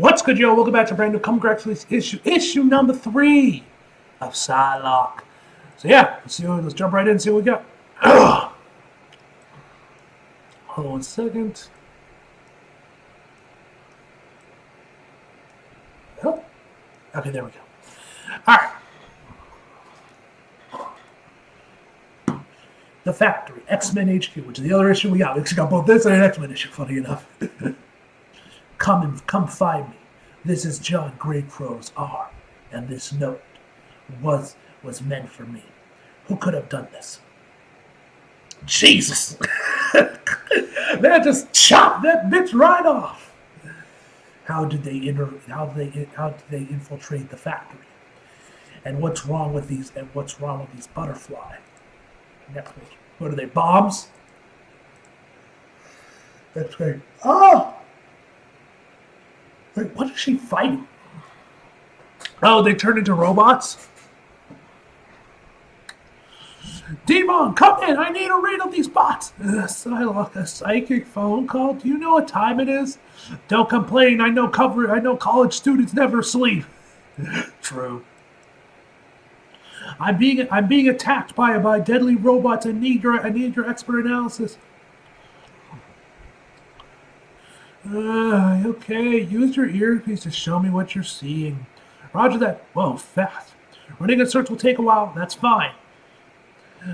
What's good, yo? Welcome back to brand new congratulations issue number 3 of Psylocke. So yeah, let's jump right in and see what we got. Hold on 1 second. Oh, okay, there we go. All right. The Factory, X-Men HQ, which is the other issue we got. We actually got both this and an X-Men issue, funny enough. Come find me. This is John Greycrow's arm, and this note was meant for me. Who could have done this? Jesus! They just chopped that bitch right off. How did they infiltrate the factory? And what's wrong with these butterfly? Next page. What are they? Bombs? That's great. Oh! Wait, what is she fighting? Oh, they turned into robots? Devon, come in. I need a read of these bots. Psylocke, a psychic phone call. Do you know what time it is? Don't complain. I know college students never sleep. True. I'm being attacked by deadly robots. I need your expert analysis. Okay, use your earpiece to show me what you're seeing. Roger that. Whoa, fast. Running a search will take a while. That's fine.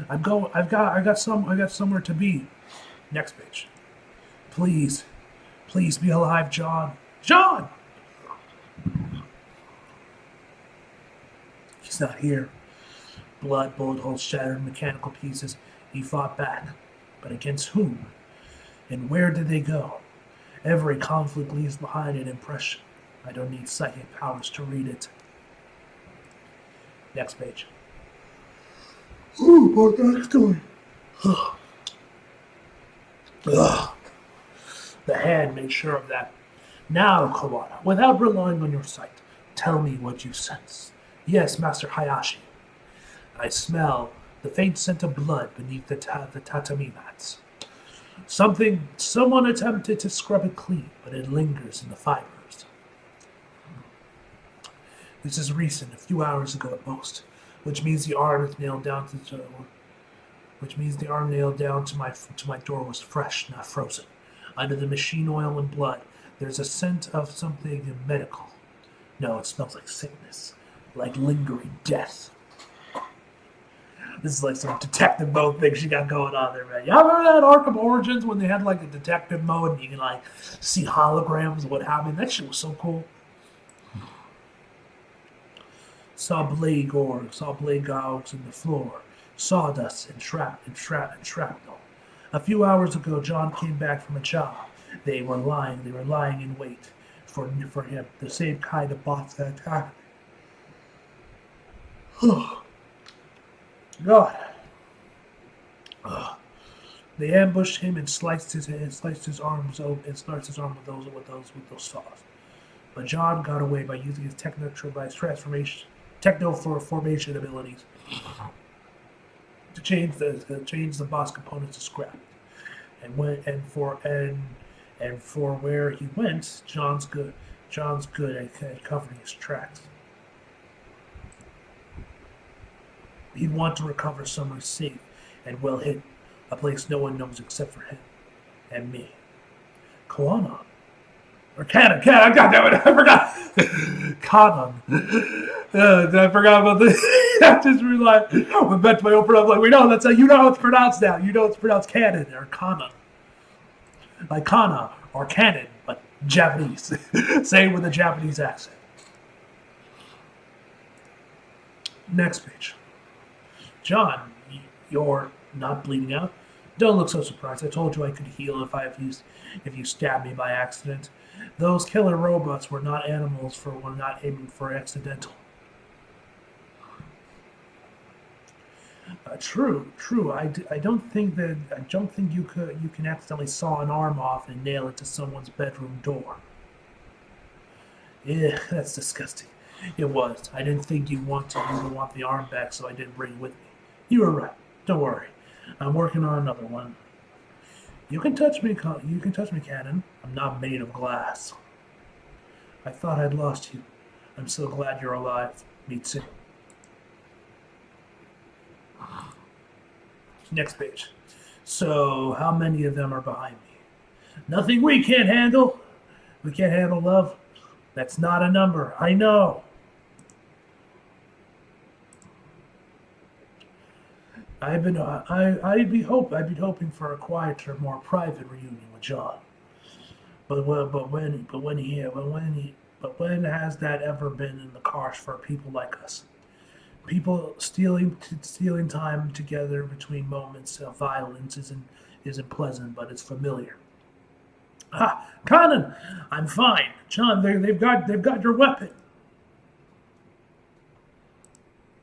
I got somewhere to be. Next page. Please be alive, John. John! He's not here. Blood, bullet holes, shattered mechanical pieces. He fought back. But against whom? And where did they go? Every conflict leaves behind an impression. I don't need psychic powers to read it. Next page. Ooh, what that's doing? The hand made sure of that. Now, Kawada, without relying on your sight, tell me what you sense. Yes, Master Hayashi. I smell the faint scent of blood beneath the tatami mats. Someone attempted to scrub it clean, but it lingers in the fibers. This is recent, a few hours ago at most, which means the arm nailed down to my door was fresh, not frozen. Under the machine oil and blood, there's a scent of something medical. No, it smells like sickness, like lingering death. This is like some detective mode thing she got going on there, man. Y'all remember that Arkham Origins when they had like a detective mode and you can like see holograms of what happened? That shit was so cool. Saw blade gouges in the floor, sawdust and shrapnel. A few hours ago, John came back from a job. They were lying in wait for him, the same kind of bots that attacked me. God. They ambushed him and sliced his arms open and sliced his arm with those saws. But John got away by using his techno formation abilities to change the boss components to scrap. And for where he went, John's good at covering his tracks. He'd want to recover somewhere safe and well hidden, a place no one knows except for him and me. Kanan. Or Cannon, I got that one, I forgot. Kanan. I forgot about this. I just realized, went back to my own pronoun, like, wait, no, that's how you know how it's pronounced now. You know it's pronounced Cannon or Kanan. Like Kana or Cannon, but Japanese. Say it with a Japanese accent. Next page. John, you're not bleeding out? Don't look so surprised. I told you I could heal if you stabbed me by accident. Those killer robots were not animals were not aiming for accidental. True. I don't think you can accidentally saw an arm off and nail it to someone's bedroom door. Yeah, that's disgusting. It was. I didn't think you would want the arm back, so I didn't bring it with me. You were right. Don't worry. I'm working on another one. You can touch me, Cannon. I'm not made of glass. I thought I'd lost you. I'm so glad you're alive. Me too. Next page. So, how many of them are behind me? Nothing we can't handle. We can't handle love. That's not a number. I know. I'd be hoping for a quieter, more private reunion with John. When has that ever been in the cards for people like us? People stealing time together between moments of violence isn't pleasant, but it's familiar. Ah, Conan, I'm fine. John, they've got your weapon.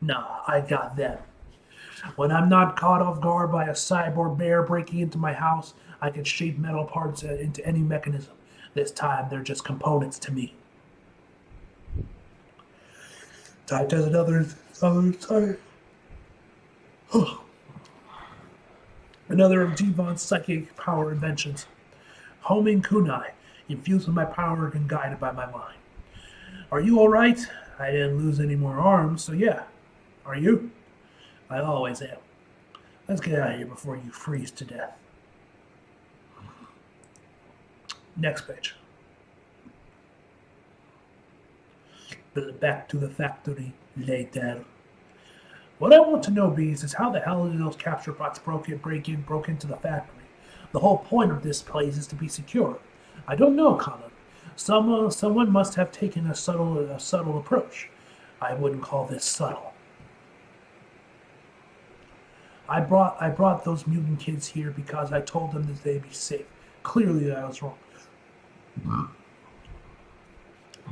Nah, I got them. When I'm not caught off guard by a cyborg bear breaking into my house, I can shape metal parts into any mechanism. This time, they're just components to me. Typed as another another of Devon's psychic power inventions. Homing kunai, infused with my power and guided by my mind. Are you alright? I didn't lose any more arms, so yeah. Are you? I always am. Let's get out of here before you freeze to death. Next page. Back to the factory later. What I want to know, Bees, is how the hell did those capture bots broke into the factory? The whole point of this place is to be secure. I don't know, Conan. Someone must have taken a subtle approach. I wouldn't call this subtle. I brought those mutant kids here because I told them that they'd be safe. Clearly, I was wrong.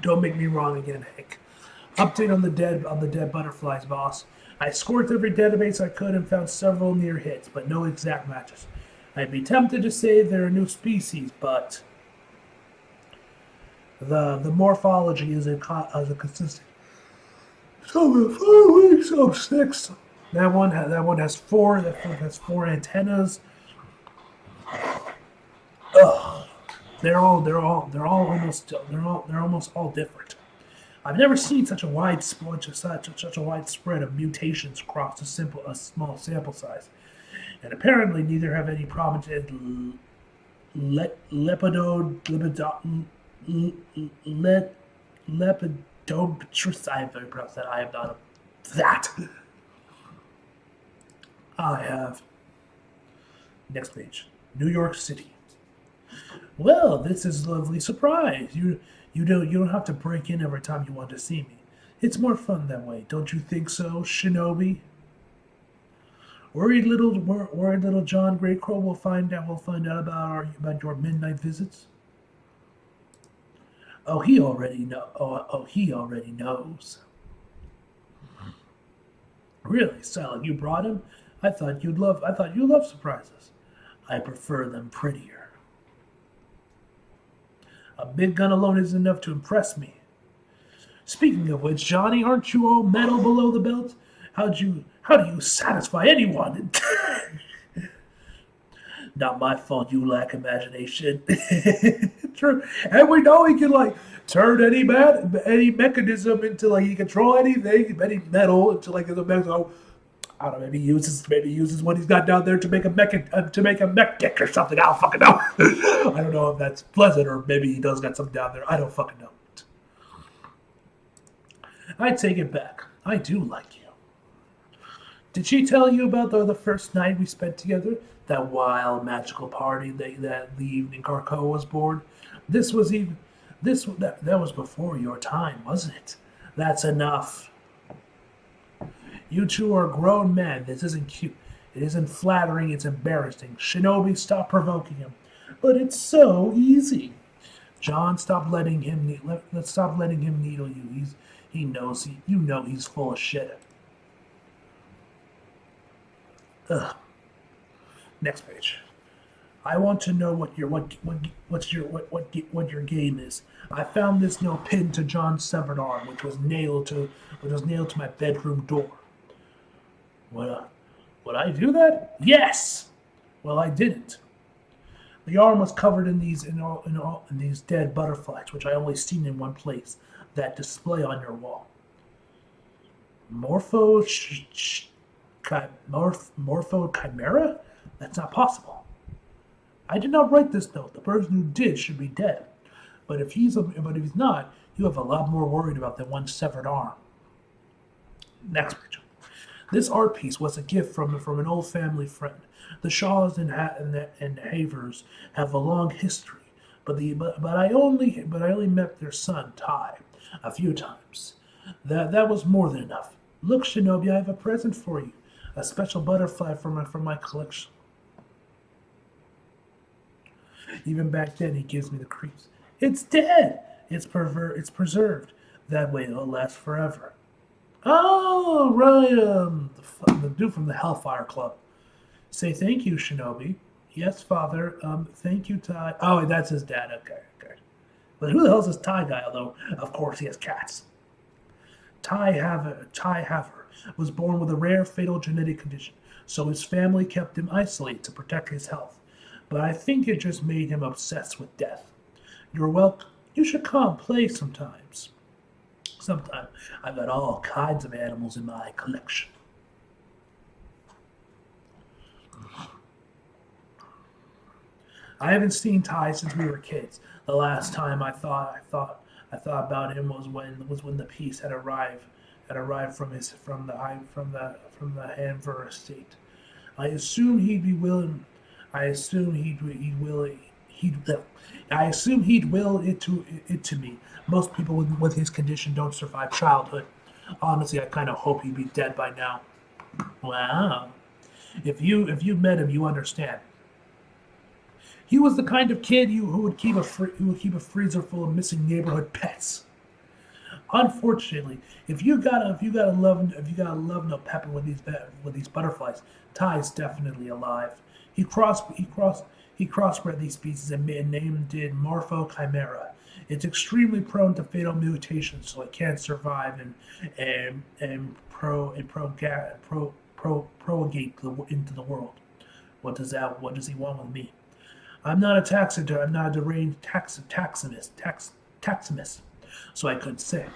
Don't make me wrong again, Hank. Update on the dead butterflies, boss. I scored every database I could and found several near hits, but no exact matches. I'd be tempted to say they're a new species, but the morphology is a consistent. Some have 5 weeks, some 6. That one has 4. That one has 4 antennas. Ugh. They're almost all different. I've never seen such a wide spread of mutations across a small sample size, and apparently neither have any prominent lepidopteris. I have very pronounced that. I am not that. I have. Next page. New York City. Well, this is a lovely surprise. You don't have to break in every time you want to see me. It's more fun that way, don't you think so, Shinobi? Worried little John Greycrow will find out about your midnight visits. Oh, he already knows. Really, Psylocke, you brought him? I thought you love surprises. I prefer them prettier. A big gun alone isn't enough to impress me. Speaking of which, Johnny, aren't you all metal below the belt? How do you satisfy anyone? Not my fault you lack imagination. True. And we know he can turn any mechanism into he can control anything, any metal into a metal. I don't know, maybe he uses what he's got down there to make a mech dick or something. I don't fucking know. I don't know if that's pleasant or maybe he does got something down there. I don't fucking know. I take it back. I do like you. Did she tell you about the first night we spent together? That wild magical party that the evening Carco was born? That was before your time, wasn't it? That's enough. You two are grown men. This isn't cute. It isn't flattering. It's embarrassing. Shinobi, stop provoking him. But it's so easy. John, stop letting him needle you. He knows. You know he's full of shit. Ugh. Next page. I want to know what your game is. I found this note pinned to John's severed arm, which was nailed to my bedroom door. Would I do that? Yes! Well, I didn't. The arm was covered in these dead butterflies, which I only seen in one place, that display on your wall. Morpho chimera? That's not possible. I did not write this note. The person who did should be dead. But if he's not, you have a lot more worried about than one severed arm. Next picture. This art piece was a gift from an old family friend. The Shaws and Havers have a long history, but I only met their son Ty a few times. That was more than enough. Look, Shinobi, I have a present for you. A special butterfly from my collection. Even back then, he gives me the creeps. It's dead. It's preserved. That way, it'll last forever. Oh, right. The dude from the Hellfire Club. Say thank you, Shinobi. Yes, father. Thank you, Ty. Oh, that's his dad. Okay. But who the hell's this Ty guy? Although, of course, he has cats. Ty Haver was born with a rare fatal genetic condition, so his family kept him isolated to protect his health. But I think it just made him obsessed with death. You're welcome. You should come play sometimes. Sometime. I've got all kinds of animals in my collection. I haven't seen Ty since we were kids. The last time I thought about him was when the piece had arrived from the Hanver estate. I assume he'd will it to me. Most people with his condition don't survive childhood. Honestly, I kind of hope he'd be dead by now. Wow. If you met him, you understand. He was the kind of kid who would keep a freezer full of missing neighborhood pets. Unfortunately, if you got a love note pepper with these butterflies, Ty's definitely alive. He crossbred these species and named it Morpho chimera. It's extremely prone to fatal mutations, so it can't survive and propagate into the world. What does he want with me? I'm not a taxidermist. I'm not a deranged taxidermist, so I couldn't say.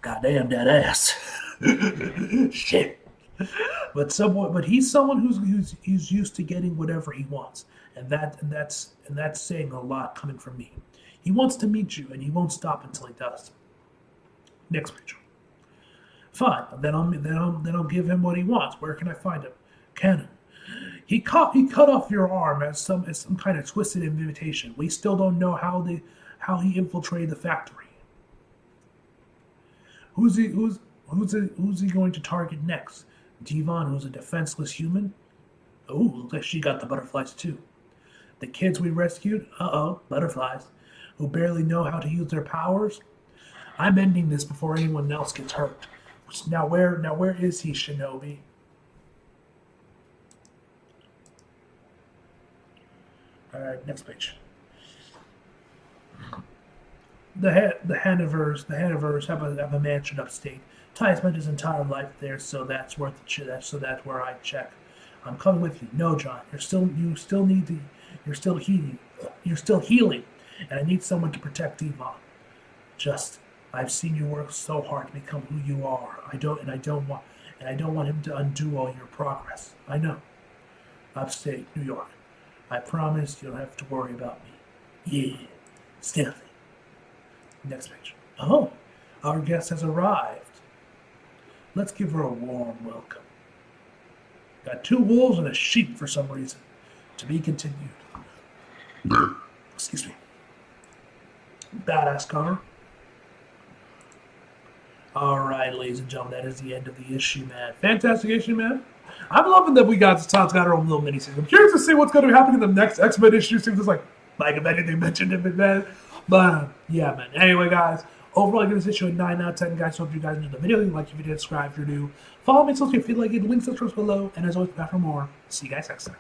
Goddamn that ass. Shit. But he's someone who's used to getting whatever he wants, and that's saying a lot coming from me. He wants to meet you, and he won't stop until he does. Next picture. Fine. Then I'll give him what he wants. Where can I find him? Cannon. He cut off your arm as some kind of twisted invitation. We still don't know how he infiltrated the factory. Who's he going to target next? Devon, who's a defenseless human? Oh, looks like she got the butterflies too. The kids we rescued? Butterflies. Who barely know how to use their powers? I'm ending this before anyone else gets hurt. Now where is he, Shinobi? Alright, next page. The Hannovers have a mansion upstate. Ty spent his entire life there, so that's where I check. I'm coming with you. No, John, you're still healing, and I need someone to protect Devon. I've seen you work so hard to become who you are. I don't want him to undo all your progress. I know. Upstate New York. I promise you don't have to worry about me. Yeah, stealthy. Next picture. Oh, our guest has arrived. Let's give her a warm welcome. Got 2 wolves and a sheep for some reason. To be continued. Excuse me. Badass cover. Alright, ladies and gentlemen, that is the end of the issue, man. Fantastic issue, man. I'm loving that we got our own little mini-series. I'm curious to see what's going to be happening in the next X-Men issue. Seems like if anything mentioned in it, man. But, yeah, man. Anyway, guys, overall, I give this issue a 9 out of 10, guys. So, hope you guys enjoyed the video. Like if you did, subscribe if you're new. Follow me on social if you like it. Links in the description below. And as always, back for more. See you guys next time.